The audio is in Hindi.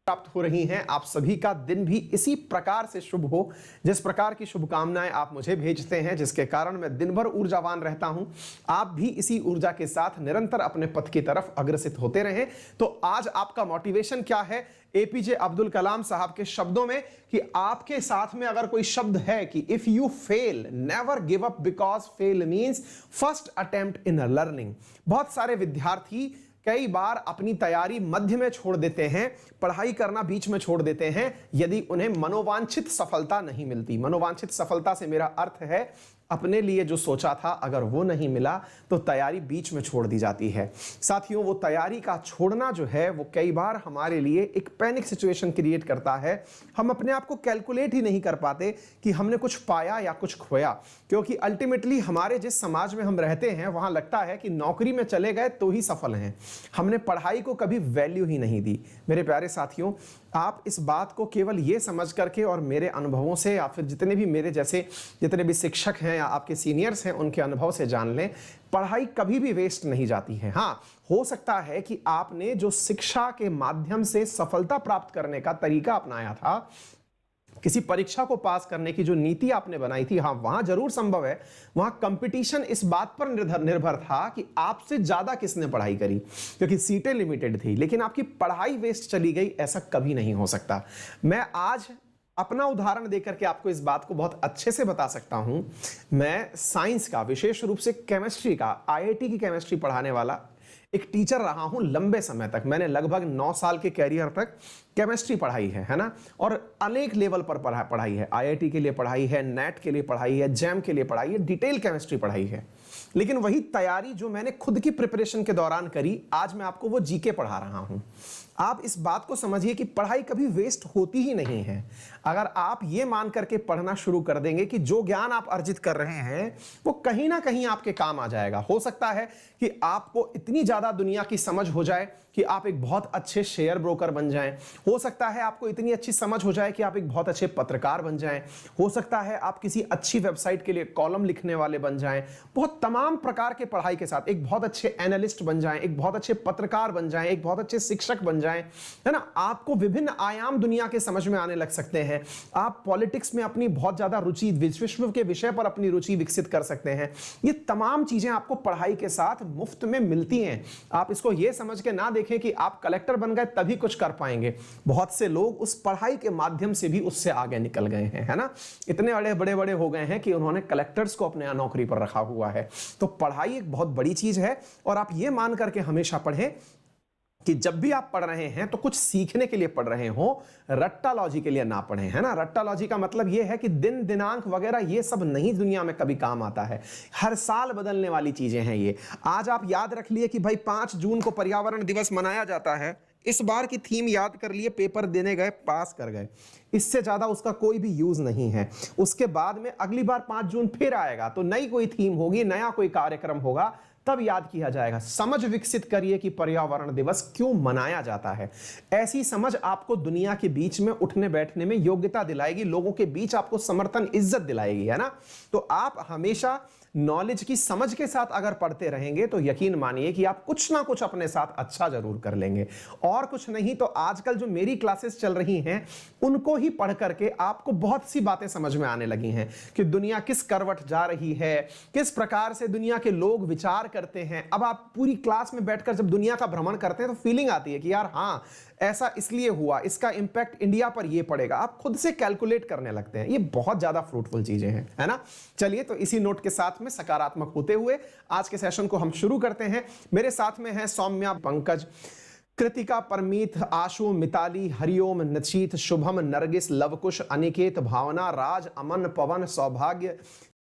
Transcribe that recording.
प्राप्त हो रही हैं। आप सभी का दिन भी इसी प्रकार से शुभ हो, जिस प्रकार की शुभकामनाएं आप मुझे भेजते हैं, जिसके कारण मैं दिन भर ऊर्जावान रहता हूं। आप भी इसी ऊर्जा के साथ निरंतर अपने पथ की तरफ अग्रसित होते रहें। तो आज आपका मोटिवेशन क्या है? एपीजे अब्दुल कलाम साहब के शब्दों में कि आपके साथ में अगर कोई शब्द है कि if you fail never give up because fail means first attempt in learning. बहुत सारे विद्यार्थी कई बार अपनी तैयारी मध्य में छोड़ देते हैं, पढ़ाई करना बीच में छोड़ देते हैं, यदि उन्हें मनोवांछित सफलता नहीं मिलती। मनोवांछित सफलता से मेरा अर्थ है अपने लिए जो सोचा था अगर वो नहीं मिला तो तैयारी बीच में छोड़ दी जाती है। साथियों, वो तैयारी का छोड़ना जो है वो कई बार हमारे लिए एक पैनिक सिचुएशन क्रिएट करता है। हम अपने आप को कैलकुलेट ही नहीं कर पाते कि हमने कुछ पाया या कुछ खोया, क्योंकि अल्टीमेटली हमारे जिस समाज में हम रहते हैं वहां लगता है कि नौकरी में चले गए तो ही सफल हैं। हमने पढ़ाई को कभी वैल्यू ही नहीं दी। मेरे प्यारे साथियों, आप इस बात को केवल ये समझ करके और मेरे अनुभवों से या फिर जितने भी मेरे जैसे जितने भी शिक्षक हैं या आपके सीनियर्स हैं उनके अनुभव से जान लें, पढ़ाई कभी भी वेस्ट नहीं जाती है। हाँ, हो सकता है कि आपने जो शिक्षा के माध्यम से सफलता प्राप्त करने का तरीका अपनाया था, किसी परीक्षा को पास करने की जो नीति आपने बनाई थी, हाँ वहां जरूर संभव है, वहां कंपटीशन इस बात पर निर्भर था कि आपसे ज्यादा किसने पढ़ाई करी, क्योंकि सीटें लिमिटेड थी। लेकिन आपकी पढ़ाई वेस्ट चली गई, ऐसा कभी नहीं हो सकता। मैं आज अपना उदाहरण देकर के आपको इस बात को बहुत अच्छे से बता सकता हूं। मैं साइंस का, विशेष रूप से केमिस्ट्री का, आईआईटी की केमिस्ट्री पढ़ाने वाला एक टीचर रहा हूं लंबे समय तक। मैंने लगभग 9 साल के कैरियर तक केमिस्ट्री पढ़ाई है ना, और अनेक लेवल पर पढ़ाई है। आईआईटी के लिए पढ़ाई है, नेट के लिए पढ़ाई है, जैम के लिए पढ़ाई है, डिटेल केमिस्ट्री पढ़ाई है। लेकिन वही तैयारी जो मैंने खुद की प्रिपरेशन के दौरान करी, आज मैं आपको वो जीके पढ़ा रहा हूं। आप इस बात को समझिए कि पढ़ाई कभी वेस्ट होती ही नहीं है। अगर आप ये मान करके पढ़ना शुरू कर देंगे कि जो ज्ञान आप अर्जित कर रहे हैं वो कहीं ना कहीं आपके काम आ जाएगा। हो सकता है कि आपको इतनी ज्यादा दुनिया की समझ हो जाए कि आप एक बहुत अच्छे शेयर ब्रोकर बन जाएं। हो सकता है आपको इतनी अच्छी समझ हो जाए कि आप एक बहुत अच्छे पत्रकार बन जाएं। हो सकता है आप किसी अच्छी वेबसाइट के लिए कॉलम लिखने वाले बन जाएं। बहुत तमाम प्रकार के पढ़ाई के साथ एक बहुत अच्छे एनालिस्ट बन जाएं, एक बहुत अच्छे पत्रकार बन जाएं, एक बहुत अच्छे शिक्षक बन जाएं, है ना। आपको विभिन्न आयाम दुनिया के समझ में आने लग सकते हैं। आप पॉलिटिक्स में अपनी बहुत ज्यादा रुचि, विश्व के विषय पर अपनी रुचि विकसित कर सकते हैं। ये तमाम चीजें आपको पढ़ाई के साथ मुफ्त में मिलती हैं। आप इसको ये समझ के ना देखें कि आप कलेक्टर बन गए तभी कुछ कर पाएंगे। बहुत से लोग उस पढ़ाई के माध्यम से भी उससे आगे निकल गए हैं, है ना। इतने बड़े हो गए हैं कि उन्होंने कलेक्टर्स को अपने नौकरी पर रखा हुआ है। तो पढ़ाई एक बहुत बड़ी चीज है, और आप ये मान करके हमेशा पढ़ें कि जब भी आप पढ़ रहे हैं तो कुछ सीखने के लिए पढ़ रहे हो, रट्टालॉजी के लिए ना पढ़ें, है ना। रट्टालॉजी का मतलब यह है कि दिन दिनांक वगैरह ये सब नहीं दुनिया में कभी काम आता है। हर साल बदलने वाली चीजें हैं ये। आज आप याद रख लिए कि भाई 5 जून को पर्यावरण दिवस मनाया जाता है, इस बार की थीम याद कर लिए, पेपर देने गए, पास कर गए, इससे ज्यादा उसका कोई भी यूज नहीं है। उसके बाद में अगली बार 5 जून फिर आएगा तो नई कोई थीम होगी, नया कोई कार्यक्रम होगा, तब याद किया जाएगा। समझ विकसित करिए कि पर्यावरण दिवस क्यों मनाया जाता है। ऐसी समझ आपको दुनिया के बीच में उठने बैठने में योग्यता दिलाएगी, लोगों के बीच आपको समर्थन, इज्जत दिलाएगी, है ना। तो आप हमेशा नॉलेज की समझ के साथ अगर पढ़ते रहेंगे तो यकीन मानिए कि आप कुछ ना कुछ अपने साथ अच्छा जरूर कर लेंगे। और कुछ नहीं तो आजकल जो मेरी क्लासेस चल रही हैं उनको ही पढ़ करके आपको बहुत सी बातें समझ में आने लगी हैं कि दुनिया किस करवट जा रही है, किस प्रकार से दुनिया के लोग विचार करते हैं। अब आप पूरी क्लास में बैठकर जब दुनिया का भ्रमण करते हैं तो फीलिंग आती है कि यार हाँ, ऐसा इसलिए हुआ, इसका इंपैक्ट इंडिया पर ये पड़ेगा। आप खुद से कैलकुलेट करने लगते हैं। ये बहुत ज्यादा फ्रूटफुल चीजें हैं, है ना। चलिए, तो इसी नोट के साथ में सकारात्मक होते हुए आज के सेशन को हम शुरू करते हैं। मेरे साथ में है सौम्या, पंकज, कृतिका, परमीत, आशु, मिताली, हरिओम, नचित, शुभम, नरगिस, लवकुश, अनिकेत, भावना, राज, अमन, पवन, सौभाग्य,